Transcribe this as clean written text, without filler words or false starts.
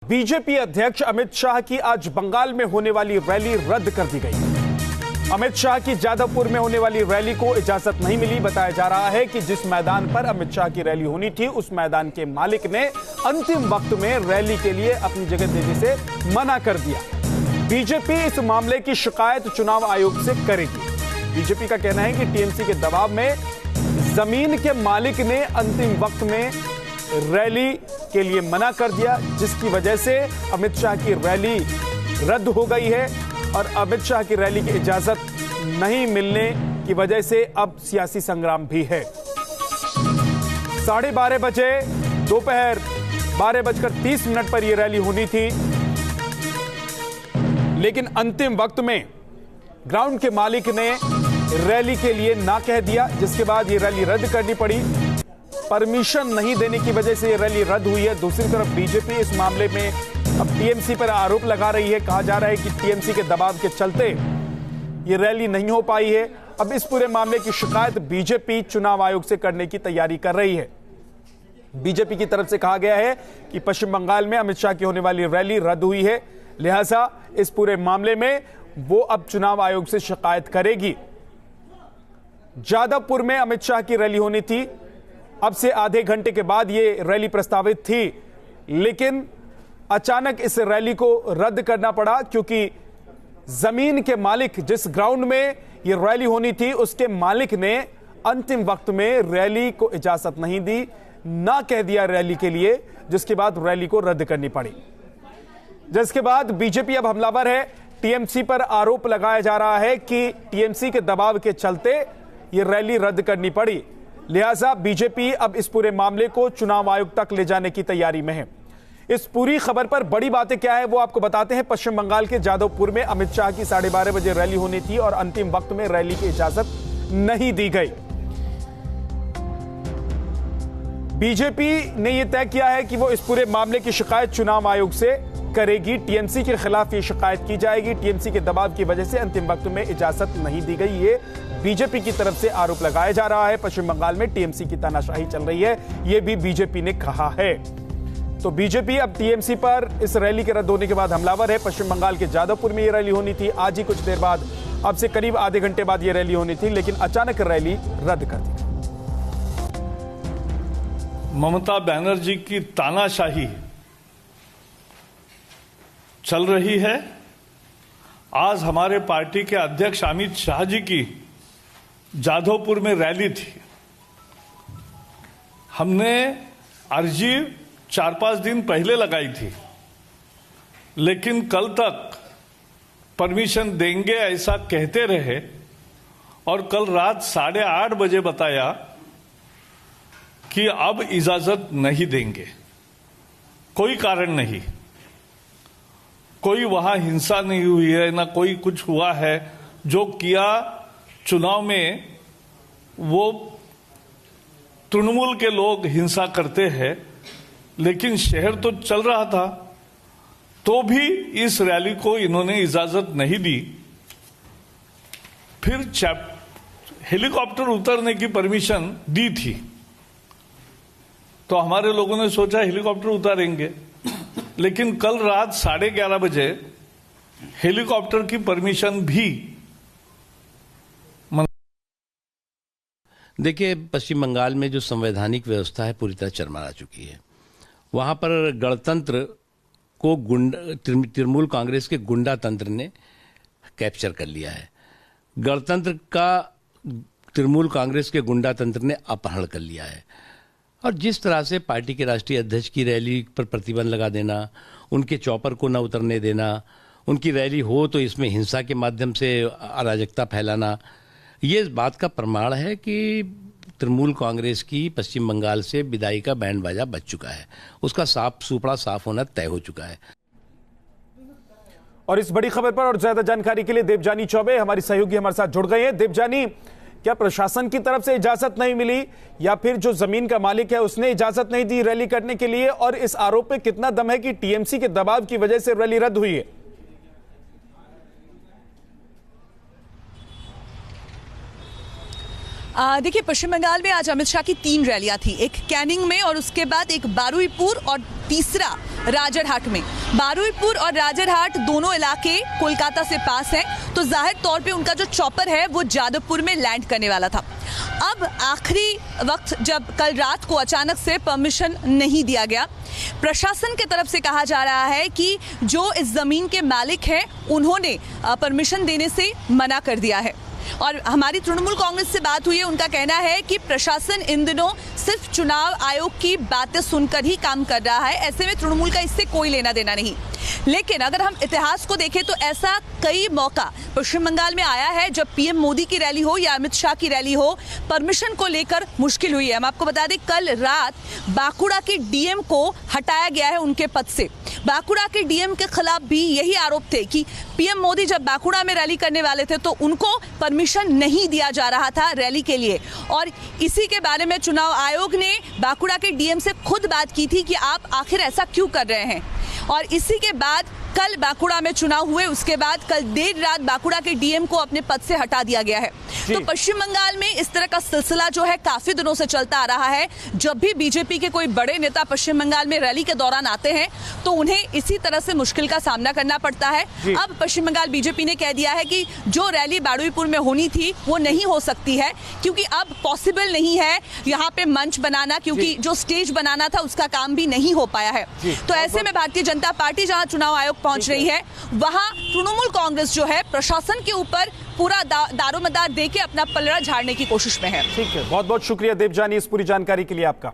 BJP अध्यक्ष अमित शाह की आज बंगाल में होने वाली रैली रद्द कर दी गई। अमित शाह की जादवपुर में होने वाली रैली को इजाजत नहीं मिली। बताया जा रहा है कि जिस मैदान पर अमित शाह की रैली होनी थी, उस मैदान के मालिक ने अंतिम वक्त में रैली के लिए अपनी जगह देने से मना कर दिया। बीजेपी इस मामले की शिकायत चुनाव आयोग से करेगी। बीजेपी का कहना है कि टीएमसी के दबाव में जमीन के मालिक ने अंतिम वक्त में रैली के लिए मना कर दिया, जिसकी वजह से अमित शाह की रैली रद्द हो गई है और अमित शाह की रैली की इजाजत नहीं मिलने की वजह से अब सियासी संग्राम भी है। 12:30 बजे दोपहर 12:30 पर यह रैली होनी थी, लेकिन अंतिम वक्त में ग्राउंड के मालिक ने रैली के लिए ना कह दिया, जिसके बाद यह रैली रद्द करनी पड़ी। परमिशन नहीं देने की वजह से यह रैली रद्द हुई है। दूसरी तरफ बीजेपी इस मामले में अब टीएमसी पर आरोप लगा रही है। कहा जा रहा है कि टीएमसी के दबाव के चलते यह रैली नहीं हो पाई है। अब इस पूरे मामले की शिकायत बीजेपी चुनाव आयोग से करने की तैयारी कर रही है। बीजेपी की तरफ से कहा गया है कि पश्चिम बंगाल में अमित शाह की होने वाली रैली रद्द हुई है, लिहाजा इस पूरे मामले में वो अब चुनाव आयोग से शिकायत करेगी। जादवपुर में अमित शाह की रैली होनी थी, अब से आधे घंटे के बाद यह रैली प्रस्तावित थी, लेकिन अचानक इस रैली को रद्द करना पड़ा क्योंकि जमीन के मालिक, जिस ग्राउंड में यह रैली होनी थी, उसके मालिक ने अंतिम वक्त में रैली को इजाजत नहीं दी, ना कह दिया रैली के लिए, जिसके बाद रैली को रद्द करनी पड़ी। जिसके बाद बीजेपी अब हमलावर है। टीएमसी पर आरोप लगाया जा रहा है कि टीएमसी के दबाव के चलते यह रैली रद्द करनी पड़ी, लिहाजा बीजेपी अब इस पूरे मामले को चुनाव आयोग तक ले जाने की तैयारी में है। इस पूरी खबर पर बड़ी बातें क्या है वो आपको बताते हैं। पश्चिम बंगाल के जादवपुर में अमित शाह की 12:30 बजे रैली होनी थी और अंतिम वक्त में रैली की इजाजत नहीं दी गई। बीजेपी ने यह तय किया है कि वो इस पूरे मामले की शिकायत चुनाव आयोग से करेगी। टीएमसी के खिलाफ यह शिकायत की जाएगी। टीएमसी के दबाव की वजह से अंतिम वक्त में इजाजत नहीं दी गई, ये बीजेपी की तरफ से आरोप लगाया जा रहा है। पश्चिम बंगाल में टीएमसी की तानाशाही चल रही है, यह भी बीजेपी ने कहा है। तो बीजेपी अब टीएमसी पर इस रैली के रद्द होने के बाद हमलावर है। पश्चिम बंगाल के जादवपुर में यह रैली होनी थी, आज ही कुछ देर बाद, अब से करीब आधे घंटे बाद यह रैली होनी थी, लेकिन अचानक रैली रद्द कर दी। ममता बनर्जी की तानाशाही चल रही है। आज हमारे पार्टी के अध्यक्ष अमित शाह जी की जादवपुर में रैली थी। हमने अर्जी 4-5 दिन पहले लगाई थी, लेकिन कल तक परमिशन देंगे ऐसा कहते रहे और कल रात 8:30 बजे बताया कि अब इजाजत नहीं देंगे। कोई कारण नहीं, कोई वहां हिंसा नहीं हुई है, ना कोई कुछ हुआ है। जो किया चुनाव में वो तृणमूल के लोग हिंसा करते हैं, लेकिन शहर तो चल रहा था, तो भी इस रैली को इन्होंने इजाजत नहीं दी। फिर हेलीकॉप्टर उतरने की परमिशन दी थी, तो हमारे लोगों ने सोचा हेलीकॉप्टर उतारेंगे, लेकिन कल रात 11:30 बजे हेलीकॉप्टर की परमिशन भी। देखिए, पश्चिम बंगाल में जो संवैधानिक व्यवस्था है पूरी तरह चरमरा चुकी है। वहां पर गणतंत्र को तृणमूल कांग्रेस के गुंडा तंत्र ने कैप्चर कर लिया है। गणतंत्र का तृणमूल कांग्रेस के गुंडा तंत्र ने अपहरण कर लिया है। और जिस तरह से पार्टी के राष्ट्रीय अध्यक्ष की रैली पर प्रतिबंध लगा देना, उनके चौपर को न उतरने देना, उनकी रैली हो तो इसमें हिंसा के माध्यम से अराजकता फैलाना, ये इस बात का प्रमाण है कि तृणमूल कांग्रेस की पश्चिम बंगाल से विदाई का बैंड बाजा बज चुका है। उसका सुपड़ा साफ होना तय हो चुका है। और इस बड़ी खबर पर और ज्यादा जानकारी के लिए देवजानी चौबे हमारी सहयोगी हमारे साथ जुड़ गए हैं। देवजानी, क्या प्रशासन की तरफ से इजाजत नहीं मिली या फिर जो जमीन का मालिक है उसने इजाजत नहीं दी रैली करने के लिए, और इस आरोप पे कितना दम है कि टीएमसी के दबाव की वजह से रैली रद्द हुई है? देखिए, पश्चिम बंगाल में आज अमित शाह की 3 रैलियां थी, एक कैनिंग में और उसके बाद एक बारुईपुर और तीसरा राजरहाट में। बारुईपुर और राजरहाट दोनों इलाके कोलकाता से पास हैं, तो जाहिर तौर पे उनका जो चॉपर है वो जादवपुर में लैंड करने वाला था। अब आखिरी वक्त जब कल रात को अचानक से परमिशन नहीं दिया गया, प्रशासन की तरफ से कहा जा रहा है कि जो इस जमीन के मालिक हैं उन्होंने परमिशन देने से मना कर दिया है। और हमारी तृणमूल कांग्रेस से बात हुई है, उनका कहना है कि प्रशासन इन दिनों सिर्फ चुनाव आयोग की बातें सुनकर ही काम कर रहा है, ऐसे में तृणमूल का इससे कोई लेना देना नहीं। लेकिन अगर हम इतिहास को देखें तो ऐसा कई मौका पश्चिम बंगाल में आया है जब पीएम मोदी की रैली हो या अमित शाह की रैली हो, परमिशन को लेकर मुश्किल हुई है। हम आपको बता दें, कल रात बांकुड़ा के डीएम को हटाया गया है उनके पद से। बांकुड़ा के डीएम के खिलाफ भी यही आरोप थे कि पीएम मोदी जब बांकुड़ा में रैली करने वाले थे तो उनको परमिशन नहीं दिया जा रहा था रैली के लिए, और इसी के बारे में चुनाव आयोग ने बांकुड़ा के डीएम से खुद बात की थी कि आप आखिर ऐसा क्यों कर रहे हैं। और इसी के बाद कल बांकुड़ा में चुनाव हुए, उसके बाद कल देर रात बांकुड़ा के डीएम को अपने पद से हटा दिया गया है। तो पश्चिम बंगाल में इस तरह का सिलसिला जो है काफी दिनों से चलता आ रहा है। जब भी बीजेपी के कोई बड़े नेता पश्चिम बंगाल में रैली के दौरान आते हैं तो उन्हें इसी तरह से मुश्किल का सामना करना पड़ता है। अब पश्चिम बंगाल बीजेपी ने कह दिया है कि जो रैली बारुईपुर में होनी थी वो नहीं हो सकती है, क्योंकि अब पॉसिबल नहीं है यहाँ पे मंच बनाना, क्योंकि जो स्टेज बनाना था उसका काम भी नहीं हो पाया है। तो ऐसे में भारतीय जनता पार्टी जहाँ चुनाव आयोग पहुंच रही है, वहां तृणमूल कांग्रेस जो है प्रशासन के ऊपर पूरा दारोमदार देके अपना पलड़ा झाड़ने की कोशिश में है। ठीक है, बहुत बहुत शुक्रिया देवजानी इस पूरी जानकारी के लिए आपका।